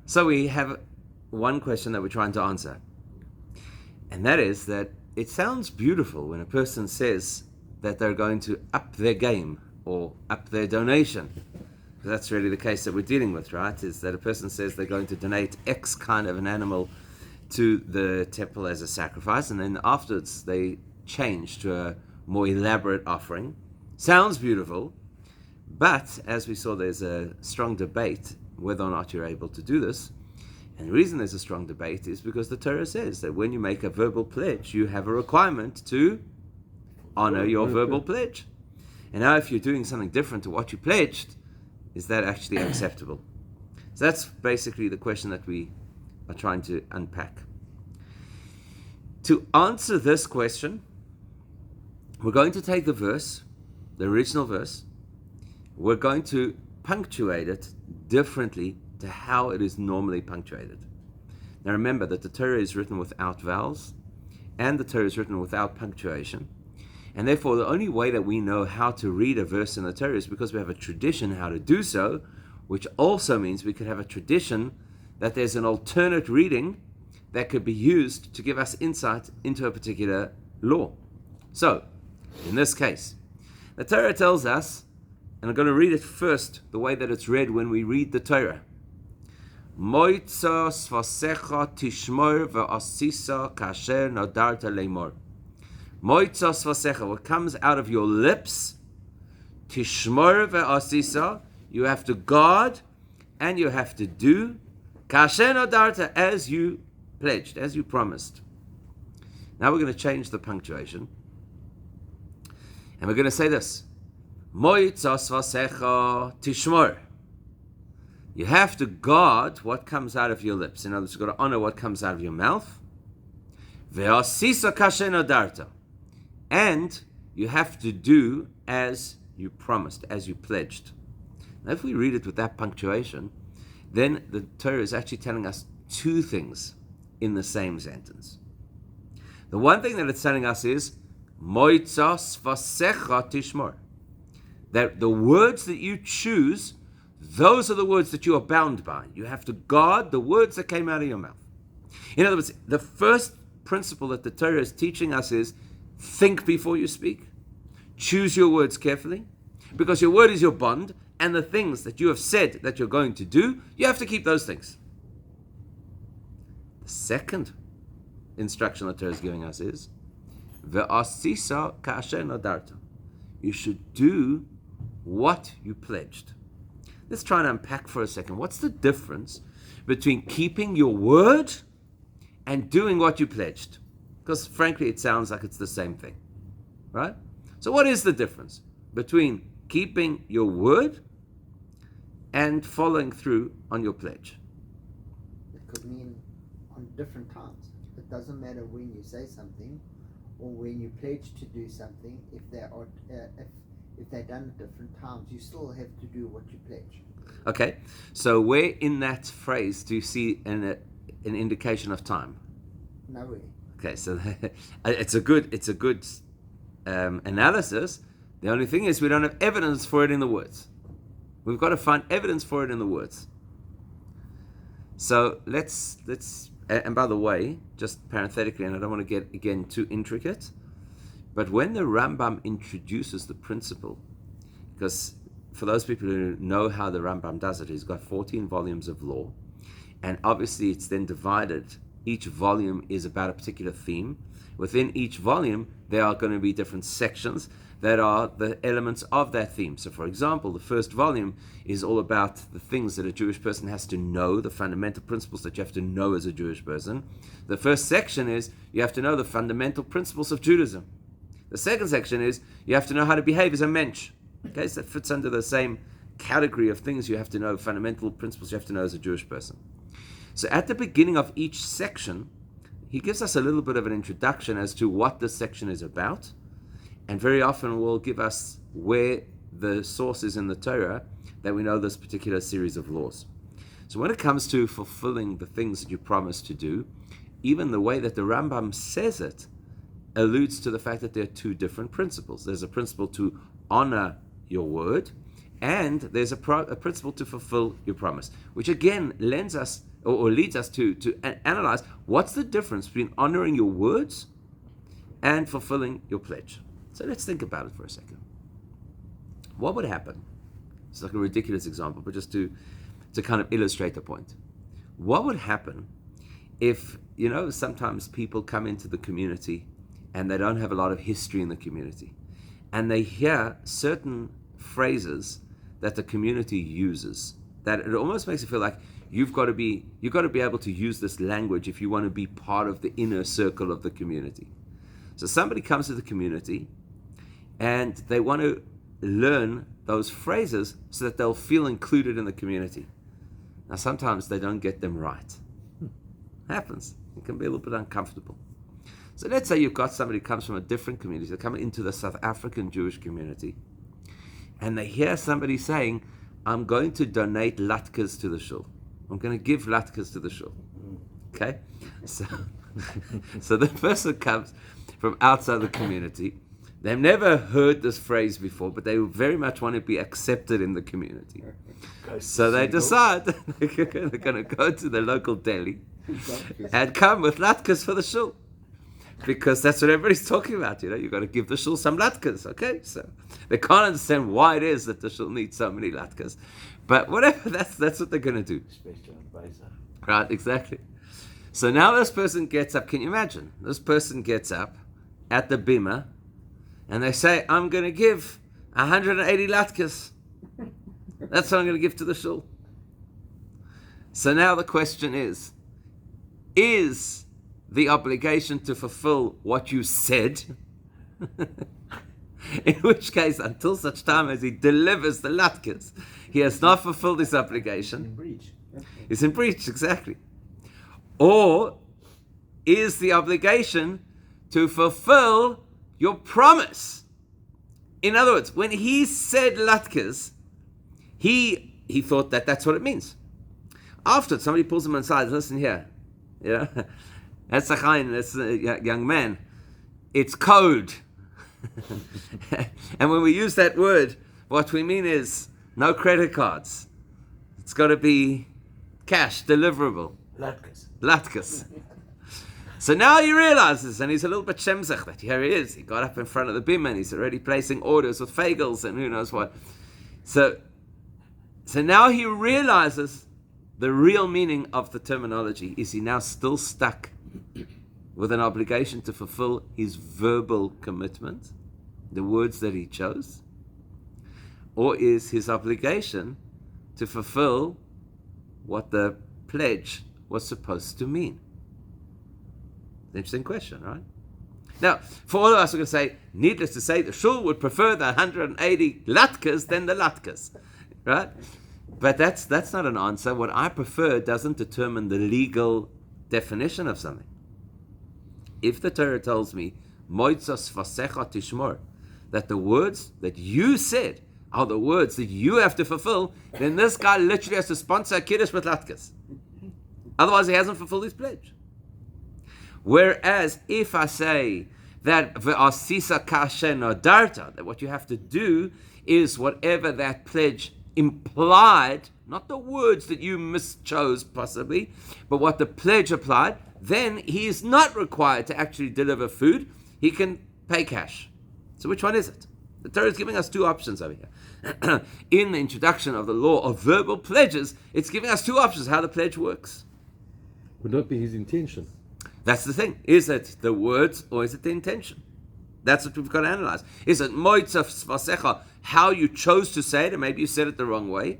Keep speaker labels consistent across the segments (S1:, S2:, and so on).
S1: So we have one question that we're trying to answer, and that is that it sounds beautiful when a person says that they're going to up their game or up their donation. That's really the case that we're dealing with, right? Is that a person says they're going to donate X kind of an animal to the temple as a sacrifice, and then afterwards they change to a more elaborate offering. Sounds beautiful, but as we saw, there's a strong debate whether or not you're able to do this. And the reason there's a strong debate is because the Torah says that when you make a verbal pledge, you have a requirement to honor your verbal pledge. And now if you're doing something different to what you pledged, is that actually acceptable? So that's basically the question that we are trying to unpack. To answer this question, we're going to take the verse, the original verse, we're going to punctuate it differently to how it is normally punctuated. Now remember that the Torah is written without vowels, and the Torah is written without punctuation. And therefore, the only way that we know how to read a verse in the Torah is because we have a tradition how to do so, which also means we could have a tradition that there's an alternate reading that could be used to give us insight into a particular law. So, in this case, the Torah tells us, and I'm going to read it first the way that it's read when we read the Torah. Moitza svasecha tishmor ve'asisa kasher nadarta leimor. Moitza svasecha, what comes out of your lips, tishmor ve'asisa, you have to guard and you have to do, kasher nadarta, as you pledged, as you promised. Now we're going to change the punctuation. And we're going to say this. Moitza svasecha tishmor. You have to guard what comes out of your lips. In other words, you've got to honor what comes out of your mouth. Ve'asisa kasher nadarta. And you have to do as you promised, as you pledged. Now, if we read it with that punctuation, then the Torah is actually telling us two things in the same sentence. The one thing that it's telling us is, Moitza svasecha tishmor. That the words that you choose, those are the words that you are bound by. You have to guard the words that came out of your mouth. In other words, the first principle that the Torah is teaching us is, think before you speak. Choose your words carefully, because your word is your bond, and the things that you have said that you're going to do, you have to keep those things. The second instruction that Torah is giving us is, Ve'asisa kasher nadarta. You should do what you pledged. Let's try and unpack for a second. What's the difference between keeping your word and doing what you pledged? Because frankly, it sounds like it's the same thing, right? So what is the difference between keeping your word and following through on your pledge?
S2: It could mean on different times. It doesn't matter when you say something or when you pledge to do something. If they're done at different times, you still have to do what you pledge.
S1: Okay, so where in that phrase do you see an indication of time?
S2: Nowhere.
S1: Okay, so it's a good analysis. The only thing is we don't have evidence for it in the words. We've got to find evidence for it in the words. So let's and by the way, just parenthetically, and I don't want to get again too intricate, but when the Rambam introduces the principle, because for those people who know how the Rambam does it, he's got 14 volumes of law, and obviously it's then divided. Each volume is about a particular theme. Within each volume, there are going to be different sections that are the elements of that theme. So for example, the first volume is all about the things that a Jewish person has to know, the fundamental principles that you have to know as a Jewish person. The first section is you have to know the fundamental principles of Judaism. The second section is you have to know how to behave as a mensch. Okay, so that fits under the same category of things you have to know, fundamental principles you have to know as a Jewish person. So at the beginning of each section, he gives us a little bit of an introduction as to what this section is about, and very often will give us where the source is in the Torah that we know this particular series of laws. So when it comes to fulfilling the things that you promise to do, even the way that the Rambam says it alludes to the fact that there are two different principles. There's a principle to honor your word, and there's a principle to fulfill your promise, which again lends us or leads us to analyze what's the difference between honoring your words and fulfilling your pledge. So let's think about it for a second. What would happen? It's like a ridiculous example, but just to kind of illustrate the point. What would happen if, sometimes people come into the community and they don't have a lot of history in the community, and they hear certain phrases that the community uses, that it almost makes it feel like you've got to be able to use this language if you want to be part of the inner circle of the community. So somebody comes to the community and they want to learn those phrases so that they'll feel included in the community. Now sometimes they don't get them right. Happens. It can be a little bit uncomfortable. So let's say you've got somebody who comes from a different community. They come into the South African Jewish community and they hear somebody saying, I'm going to donate latkes to the shul. I'm going to give latkes to the shul. Okay? So the person comes from outside the community. They've never heard this phrase before, but they very much want to be accepted in the community. So they decide they're going to go to the local deli and come with latkes for the shul. Because that's what everybody's talking about, you've got to give the shul some latkes, okay? So they can't understand why it is that the shul needs so many latkes. But whatever, that's what they're going to do. Right, exactly. So now this person gets up. Can you imagine? This person gets up at the bima and they say, I'm going to give 180 latkes. That's what I'm going to give to the shul. So now the question is the obligation to fulfill what you said? In which case, until such time as he delivers the latkes, he has not fulfilled his obligation. It's in breach, exactly. Or is the obligation to fulfill your promise? In other words, when he said latkes, he thought that that's what it means. After somebody pulls him aside, listen here, that's a chayin, that's a young man. It's code. And when we use that word, what we mean is no credit cards. It's got to be cash, deliverable. Latkes. So now he realizes, and he's a little bit shemzach, that here he is. He got up in front of the bim and he's already placing orders with fagels and who knows what. So now he realizes the real meaning of the terminology. Is he now still stuck with an obligation to fulfill his verbal commitment, the words that he chose? Or is his obligation to fulfill what the pledge was supposed to mean? Interesting question, right? Now, for all of us, we're going to say, needless to say, the shul would prefer the 180 latkes than the latkes, right? But that's not an answer. What I prefer doesn't determine the legal definition of something. If the Torah tells me, moitzos vasecha tishmor, that the words that you said are the words that you have to fulfill, then this guy literally has to sponsor a kiddush with latkes. Otherwise, he hasn't fulfilled his pledge. Whereas, if I say that ve'asisa kasher nodarta, that what you have to do is whatever that pledge implied, not the words that you mischose possibly, but what the pledge applied, then he is not required to actually deliver food. He can pay cash. So which one is it? The Torah is giving us two options over here. In the introduction of the law of verbal pledges, it's giving us two options how the pledge works.
S3: Would not be his intention.
S1: That's the thing. Is it the words or is it the intention? That's what we've got to analyze. Is it moitzah vasecha, how you chose to say it, and maybe you said it the wrong way?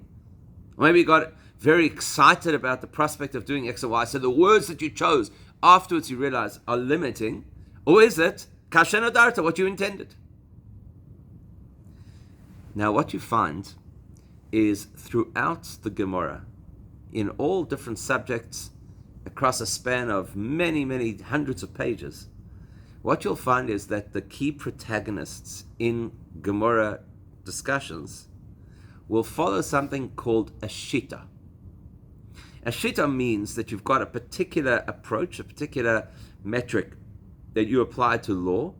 S1: Or maybe you got very excited about the prospect of doing X or Y, so the words that you chose afterwards you realize are limiting? Or is it kasher nodarta, what you intended? Now what you find is throughout the Gemara, in all different subjects, across a span of many, many hundreds of pages, what you'll find is that the key protagonists in Gemara discussions will follow something called a shita. A shita means that you've got a particular approach, a particular metric that you apply to law,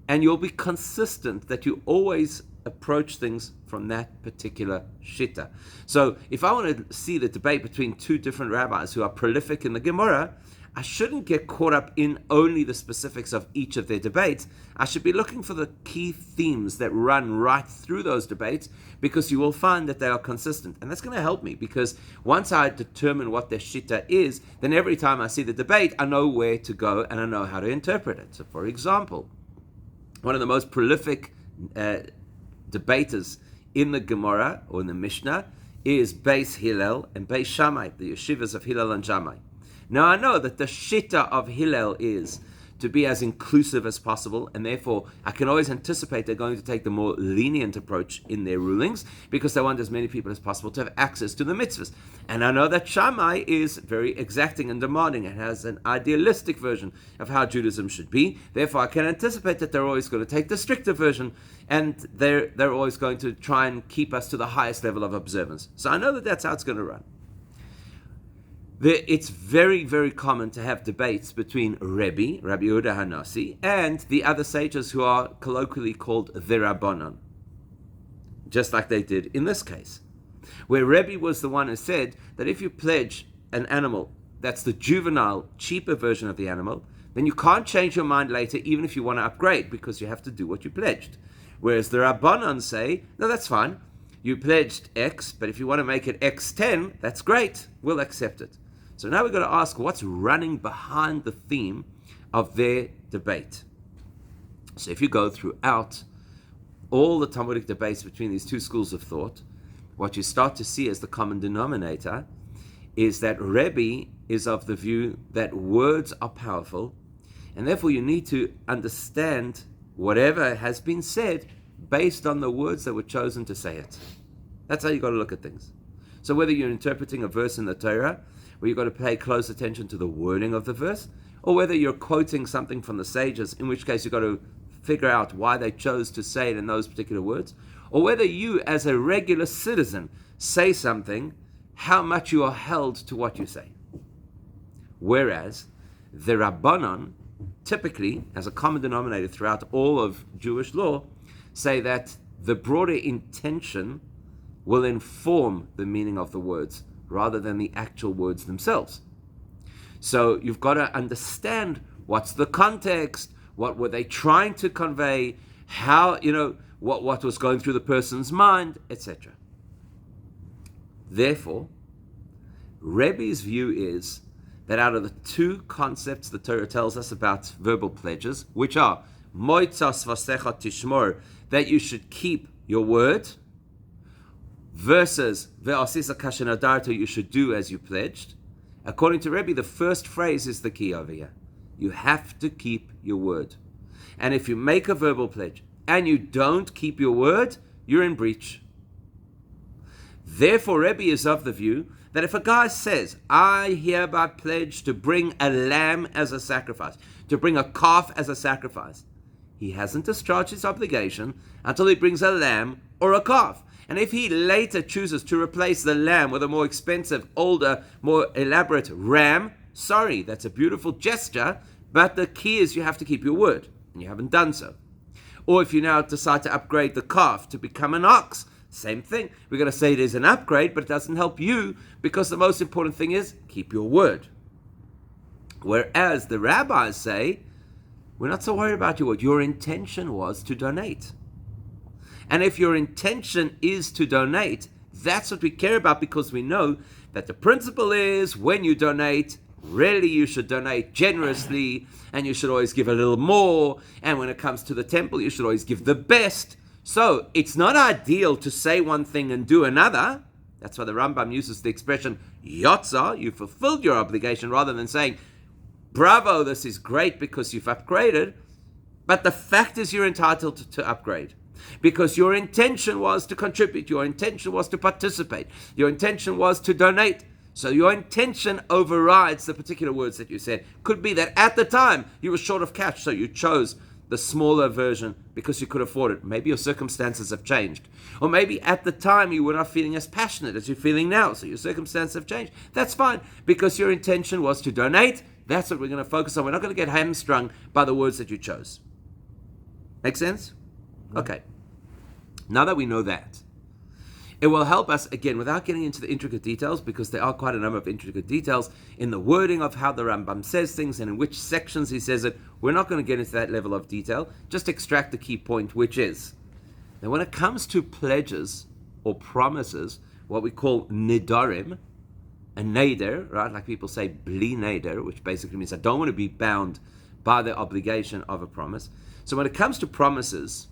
S1: and you'll be consistent that you always approach things from that particular shitta. So if I want to see the debate between two different rabbis who are prolific in the Gemara, I shouldn't get caught up in only the specifics of each of their debates. I should be looking for the key themes that run right through those debates, because you will find that they are consistent. And that's going to help me, because once I determine what their shitta is, then every time I see the debate, I know where to go and I know how to interpret it. So for example, one of the most prolific debaters in the Gemara or in the Mishnah is Beis Hillel and Beis Shammai, the yeshivas of Hillel and Shammai. Now I know that the shitta of Hillel is to be as inclusive as possible, and therefore I can always anticipate they're going to take the more lenient approach in their rulings, because they want as many people as possible to have access to the mitzvahs. And I know that Shammai is very exacting and demanding and has an idealistic version of how Judaism should be. Therefore I can anticipate that they're always going to take the stricter version, and they're always going to try and keep us to the highest level of observance. So I know that that's how it's going to run. It's very, very common to have debates between Rabbi Yehuda Hanasi, and the other sages who are colloquially called the Rabbanon, just like they did in this case, where Rabbi was the one who said that if you pledge an animal that's the juvenile, cheaper version of the animal, then you can't change your mind later even if you want to upgrade, because you have to do what you pledged. Whereas the Rabbanon say, no, that's fine. You pledged X, but if you want to make it X10, that's great. We'll accept it. So now we've got to ask what's running behind the theme of their debate. So if you go throughout all the Talmudic debates between these two schools of thought, what you start to see as the common denominator is that Rebbe is of the view that words are powerful, and therefore you need to understand whatever has been said based on the words that were chosen to say it. That's how you've got to look at things. So whether you're interpreting a verse in the Torah, where you've got to pay close attention to the wording of the verse, or whether you're quoting something from the sages, in which case you've got to figure out why they chose to say it in those particular words, or whether you, as a regular citizen, say something, how much you are held to what you say. Whereas the Rabbanon, typically, as a common denominator throughout all of Jewish law, say that the broader intention will inform the meaning of the words, rather than the actual words themselves. So you've got to understand what's the context, what were they trying to convey, how, what was going through the person's mind, etc. Therefore, Rebbe's view is that out of the two concepts the Torah tells us about verbal pledges, which are moitzas vasecha tishmor, that you should keep your word, versus ve'asisa kasher nadarta, you should do as you pledged. According to Rebbe, the first phrase is the key over here. You have to keep your word. And if you make a verbal pledge and you don't keep your word, you're in breach. Therefore, Rebbe is of the view that if a guy says, I hereby pledge to bring a lamb as a sacrifice, to bring a calf as a sacrifice, he hasn't discharged his obligation until he brings a lamb or a calf. And if he later chooses to replace the lamb with a more expensive, older, more elaborate ram, sorry, that's a beautiful gesture, but the key is you have to keep your word, and you haven't done so. Or if you now decide to upgrade the calf to become an ox, same thing. We're going to say it is an upgrade, but it doesn't help you, because the most important thing is keep your word. Whereas the rabbis say, we're not so worried about your word. Your intention was to donate. And if your intention is to donate, that's what we care about, because we know that the principle is when you donate, really you should donate generously, and you should always give a little more. And when it comes to the temple, you should always give the best. So it's not ideal to say one thing and do another. That's why the Rambam uses the expression yotza, you fulfilled your obligation, rather than saying, bravo, this is great because you've upgraded. But the fact is you're entitled to upgrade, because your intention was to contribute, your intention was to participate, your intention was to donate. So your intention overrides the particular words that you said. Could be that at the time you were short of cash, so you chose the smaller version because you could afford it. Maybe your circumstances have changed. Or maybe at the time you were not feeling as passionate as you're feeling now, so your circumstances have changed. That's fine, because your intention was to donate. That's what we're going to focus on. We're not going to get hamstrung by the words that you chose. Make sense? Okay. Now that we know that, it will help us, again, without getting into the intricate details, because there are quite a number of intricate details in the wording of how the Rambam says things and in which sections he says it. We're not going to get into that level of detail. Just extract the key point, which is that when it comes to pledges or promises, what we call nidarim, a neder, right? Like people say, bli neder, which basically means I don't want to be bound by the obligation of a promise. So when it comes to promises,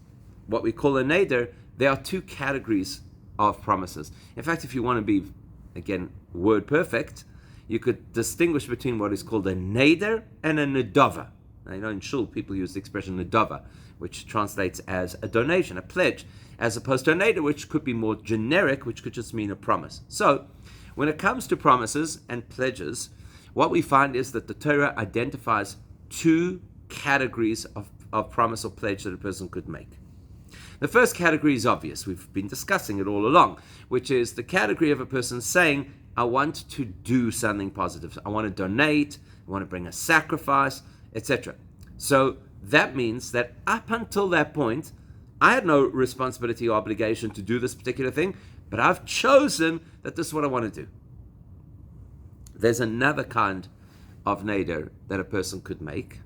S1: what we call a neder, there are two categories of promises. In fact, if you want to be, again, word perfect, you could distinguish between what is called a neder and a nedava. Now, in shul, people use the expression nedava, which translates as a donation, a pledge, as opposed to a neder, which could be more generic, which could just mean a promise. So, when it comes to promises and pledges, what we find is that the Torah identifies two categories of promise or pledge that a person could make. The first category is obvious. We've been discussing it all along, which is the category of a person saying, I want to do something positive. I want to donate, I want to bring a sacrifice, etc. So that means that up until that point, I had no responsibility or obligation to do this particular thing, but I've chosen that this is what I want to do. There's another kind of neder that a person could make,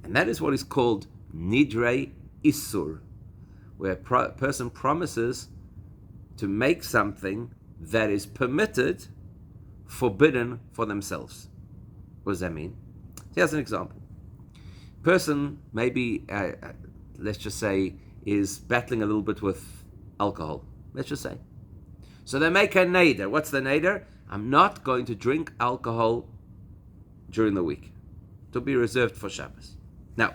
S1: and that is what is called nidrei isur, where a person promises to make something that is permitted, forbidden for themselves. What does that mean? Here's an example. Person maybe, let's just say, is battling a little bit with alcohol. Let's just say. So they make a neder. What's the neder? I'm not going to drink alcohol during the week. To be reserved for Shabbos. Now,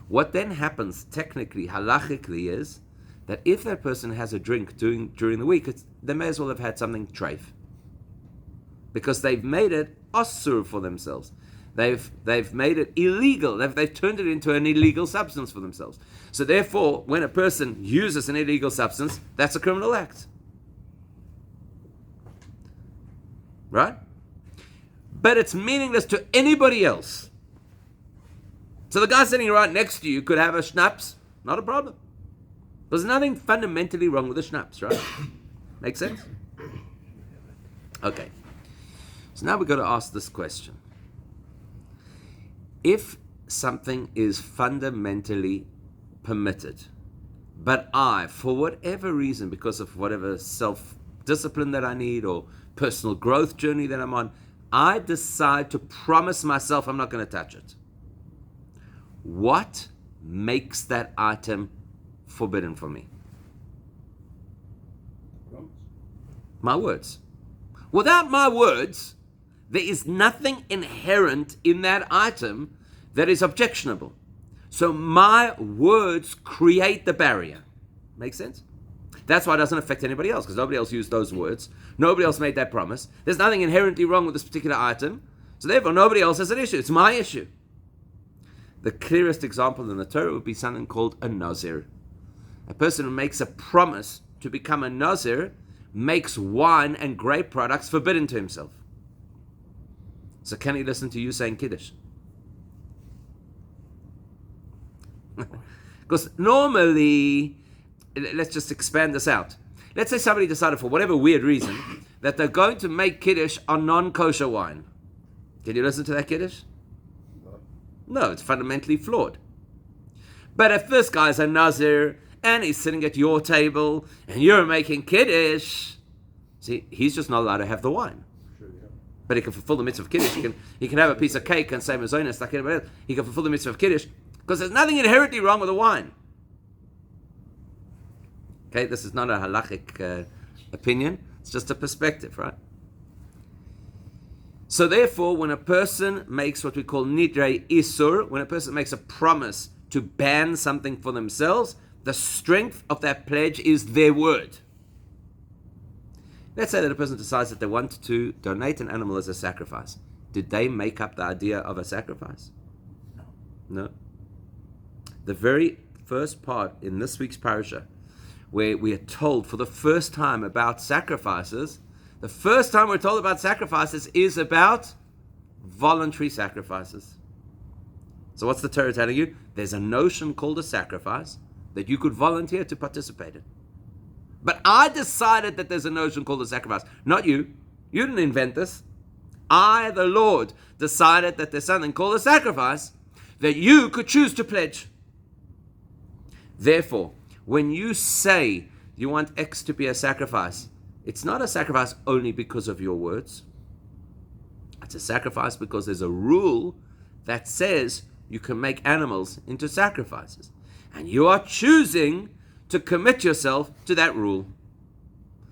S1: what then happens technically, halachically, is that if that person has a drink during the week, they may as well have had something treif. Because they've made it asur for themselves. They've made it illegal. They've turned it into an illegal substance for themselves. So therefore, when a person uses an illegal substance, that's a criminal act. Right? But it's meaningless to anybody else. So the guy sitting right next to you could have a schnapps, not a problem. There's nothing fundamentally wrong with the schnapps, right? Make sense? Okay. So now we've got to ask this question. If something is fundamentally permitted, but I, for whatever reason, because of whatever self-discipline that I need or personal growth journey that I'm on, I decide to promise myself I'm not going to touch it. What makes that item forbidden for me? My words. Without my words, there is nothing inherent in that item that is objectionable. So my words create the barrier. Make sense? That's why it doesn't affect anybody else, because nobody else used those words. Nobody else made that promise. There's nothing inherently wrong with this particular item. So therefore, nobody else has an issue. It's my issue. The clearest example in the Torah would be something called a nazir. A person who makes a promise to become a nazir makes wine and grape products forbidden to himself. So can he listen to you saying Kiddush? Because normally, let's just expand this out. Let's say somebody decided for whatever weird reason that they're going to make Kiddush on non-kosher wine. Can you listen to that Kiddush? No, it's fundamentally flawed. But if this guy's a Nazir and he's sitting at your table and you're making Kiddush, see, he's just not allowed to have the wine. But he can fulfill the mitzvah of Kiddush. He can have a piece of cake and say Mazonis like anybody else. He can fulfill the mitzvah of Kiddush because there's nothing inherently wrong with the wine. Okay, this is not a halachic opinion. It's just a perspective, right? So therefore, when a person makes what we call nidrei isur, when a person makes a promise to ban something for themselves, the strength of that pledge is their word. Let's say that a person decides that they want to donate an animal as a sacrifice. Did they make up the idea of a sacrifice? No. The very first part in this week's parasha, where we are told for the first time about sacrifices, the first time we're told about sacrifices is about voluntary sacrifices. So what's the Torah telling you? There's a notion called a sacrifice that you could volunteer to participate in. But I decided that there's a notion called a sacrifice. Not you. You didn't invent this. I, the Lord, decided that there's something called a sacrifice that you could choose to pledge. Therefore, when you say you want X to be a sacrifice, it's not a sacrifice only because of your words. It's a sacrifice because there's a rule that says you can make animals into sacrifices. And you are choosing to commit yourself to that rule.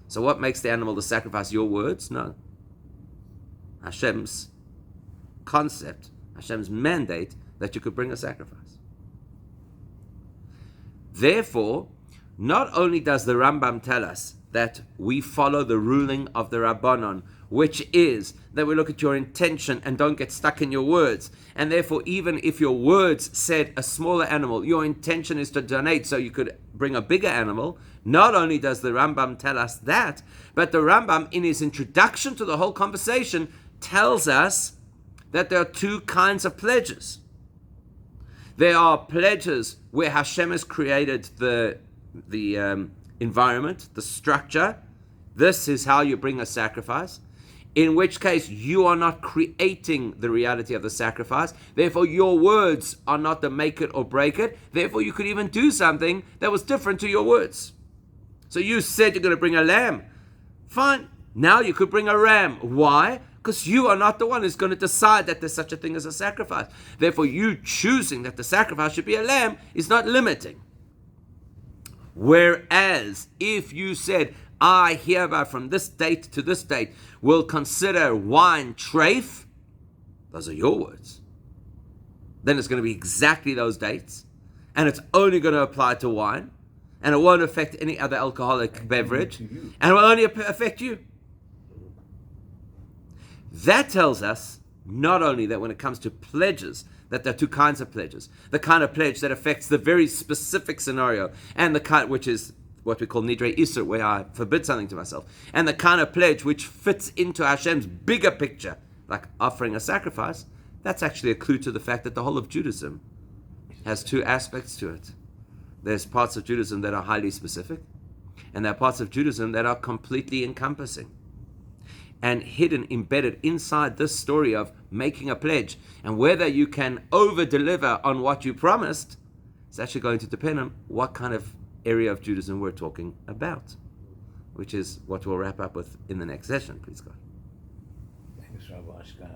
S1: So what makes the animal the sacrifice? Your words? No. Hashem's concept, Hashem's mandate that you could bring a sacrifice. Therefore, not only does the Rambam tell us that we follow the ruling of the Rabbanon, which is that we look at your intention and don't get stuck in your words. And therefore, even if your words said a smaller animal, your intention is to donate so you could bring a bigger animal. Not only does the Rambam tell us that, but the Rambam, in his introduction to the whole conversation, tells us that there are two kinds of pledges. There are pledges where Hashem has created the environment, the structure. This is how you bring a sacrifice. In which case, you are not creating the reality of the sacrifice. Therefore, your words are not the make it or break it. Therefore, you could even do something that was different to your words. So you said you're going to bring a lamb. Fine. Now you could bring a ram. Why? Because you are not the one who's going to decide that there's such a thing as a sacrifice. Therefore, you choosing that the sacrifice should be a lamb is not limiting. Whereas, if you said, I hereby from this date to this date will consider wine treif, those are your words. Then it's going to be exactly those dates, and it's only going to apply to wine, and it won't affect any other alcoholic beverage, and it will only affect you. That tells us not only that when it comes to pledges, that there are two kinds of pledges. The kind of pledge that affects the very specific scenario, and the kind which is what we call Nidrei Isur, where I forbid something to myself, and the kind of pledge which fits into Hashem's bigger picture, like offering a sacrifice. That's actually a clue to the fact that the whole of Judaism has two aspects to it. There's parts of Judaism that are highly specific, and there are parts of Judaism that are completely encompassing. And hidden, embedded inside this story of making a pledge, and whether you can over-deliver on what you promised, is actually going to depend on what kind of area of Judaism we're talking about, which is what we'll wrap up with in the next session, please God.
S4: Thanks, Rabbi Ashkan.